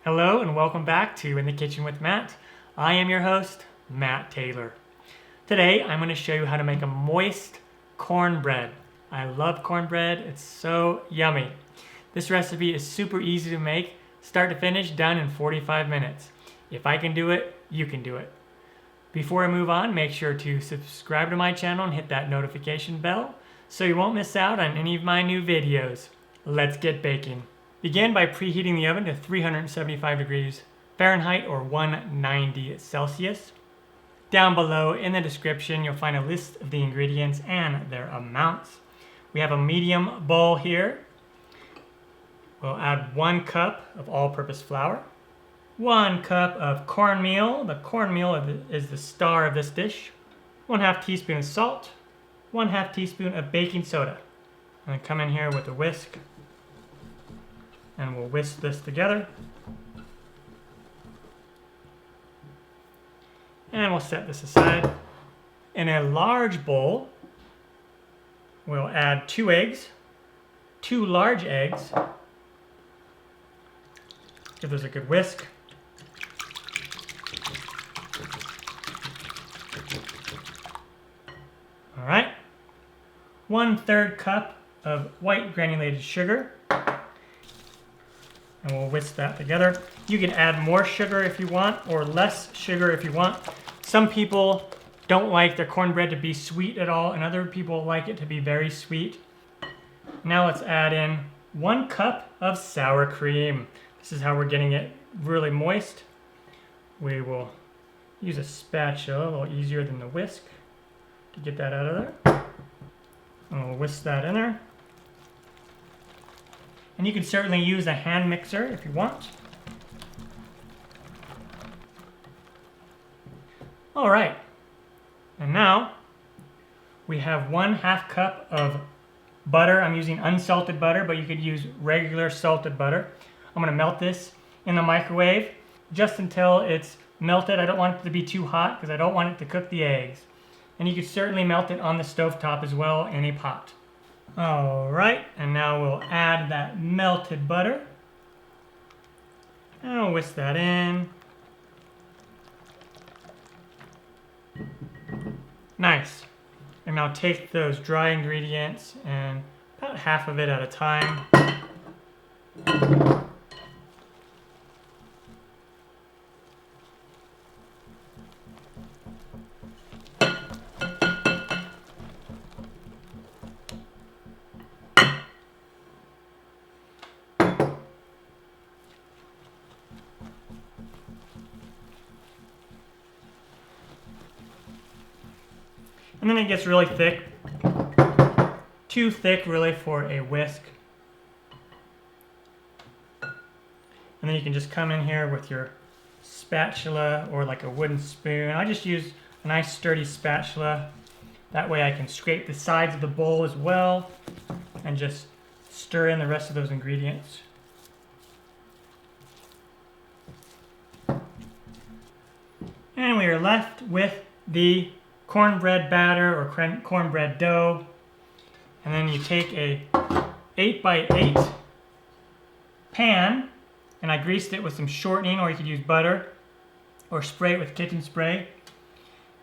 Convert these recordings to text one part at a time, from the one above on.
Hello and welcome back to In the Kitchen with Matt. I am your host, Matt Taylor. Today I'm going to show you how to make a moist cornbread. I love cornbread, it's so yummy. This recipe is super easy to make, start to finish, done in 45 minutes. If I can do it, you can do it. Before I move on, make sure to subscribe to my channel and hit that notification bell so you won't miss out on any of my new videos. Let's get baking. Begin by preheating the oven to 375 degrees Fahrenheit or 190 Celsius. Down below in the description, you'll find a list of the ingredients and their amounts. We have a medium bowl here. We'll add 1 cup of all-purpose flour, 1 cup of cornmeal. The cornmeal is the star of this dish. 1/2 teaspoon of salt, 1/2 teaspoon of baking soda. I'm going to come in here with a whisk and we'll whisk this together. And we'll set this aside. In a large bowl, we'll add 2 eggs, 2 large eggs. Give those a good whisk. All right. 1/3 cup of white granulated sugar. And we'll whisk that together. You can add more sugar if you want, or less sugar if you want. Some people don't like their cornbread to be sweet at all, and other people like it to be very sweet. Now let's add in 1 cup of sour cream. This is how we're getting it really moist. We will use a spatula, a little easier than the whisk, to get that out of there. And we'll whisk that in there. And you can certainly use a hand mixer if you want. All right, and now we have 1/2 cup of butter. I'm using unsalted butter, but you could use regular salted butter. I'm gonna melt this in the microwave just until it's melted. I don't want it to be too hot because I don't want it to cook the eggs. And you could certainly melt it on the stovetop as well in a pot. All right, and now we'll add that melted butter. And I'll whisk that in. Nice. And now take those dry ingredients and about half of it at a time. And then it gets really thick. Too thick really for a whisk. And then you can just come in here with your spatula or like a wooden spoon. I just use a nice sturdy spatula. That way I can scrape the sides of the bowl as well and just stir in the rest of those ingredients. And we are left with the cornbread batter or cornbread dough. And then you take a 8x8 pan, and I greased it with some shortening, or you could use butter or spray it with kitchen spray.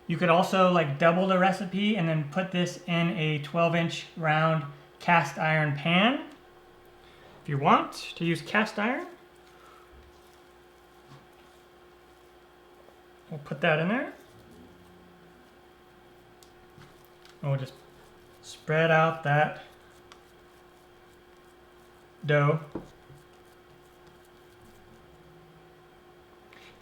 You could also like double the recipe and then put this in a 12-inch round cast iron pan if you want to use cast iron. We'll put that in there. And we'll just spread out that dough.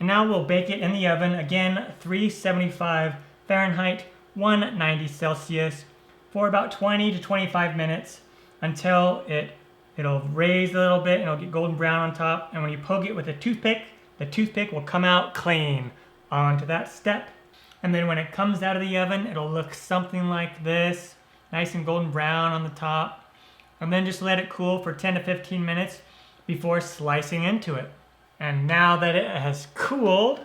And now we'll bake it in the oven, again 375 Fahrenheit, 190 Celsius, for about 20 to 25 minutes until it'll raise a little bit and it'll get golden brown on top. And when you poke it with a toothpick, the toothpick will come out clean. On to that step. And then when it comes out of the oven, it'll look something like this, nice and golden brown on the top. And then just let it cool for 10 to 15 minutes before slicing into it. And now that it has cooled,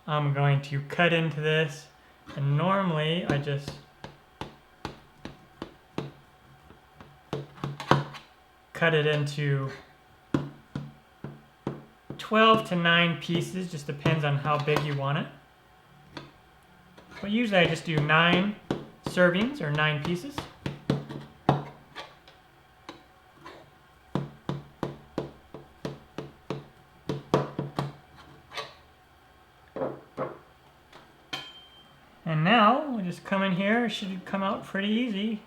I'm going to cut into this. And normally I just cut it into 12 to 9 pieces, just depends on how big you want it. But usually I just do 9 servings or 9 pieces. And now we just come in here. It should come out pretty easy,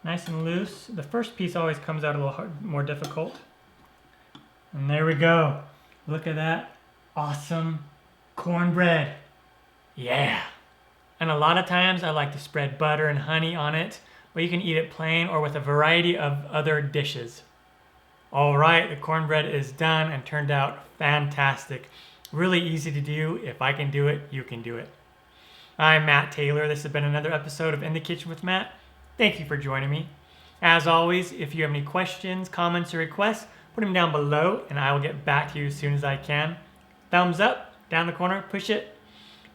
nice and loose. The first piece always comes out a little more difficult. And there we go. Look at that awesome cornbread. Yeah. And a lot of times I like to spread butter and honey on it, but you can eat it plain or with a variety of other dishes. All right, the cornbread is done and turned out fantastic. Really easy to do. If I can do it, you can do it. I'm Matt Taylor. This has been another episode of In the Kitchen with Matt. Thank you for joining me. As always, if you have any questions, comments, or requests, put them down below and I will get back to you as soon as I can. Thumbs up, down the corner, push it.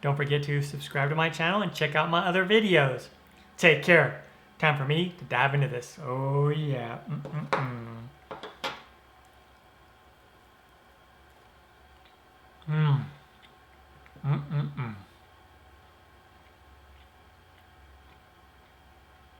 Don't forget to subscribe to my channel and check out my other videos. Take care. Time for me to dive into this. Oh yeah. Mmm.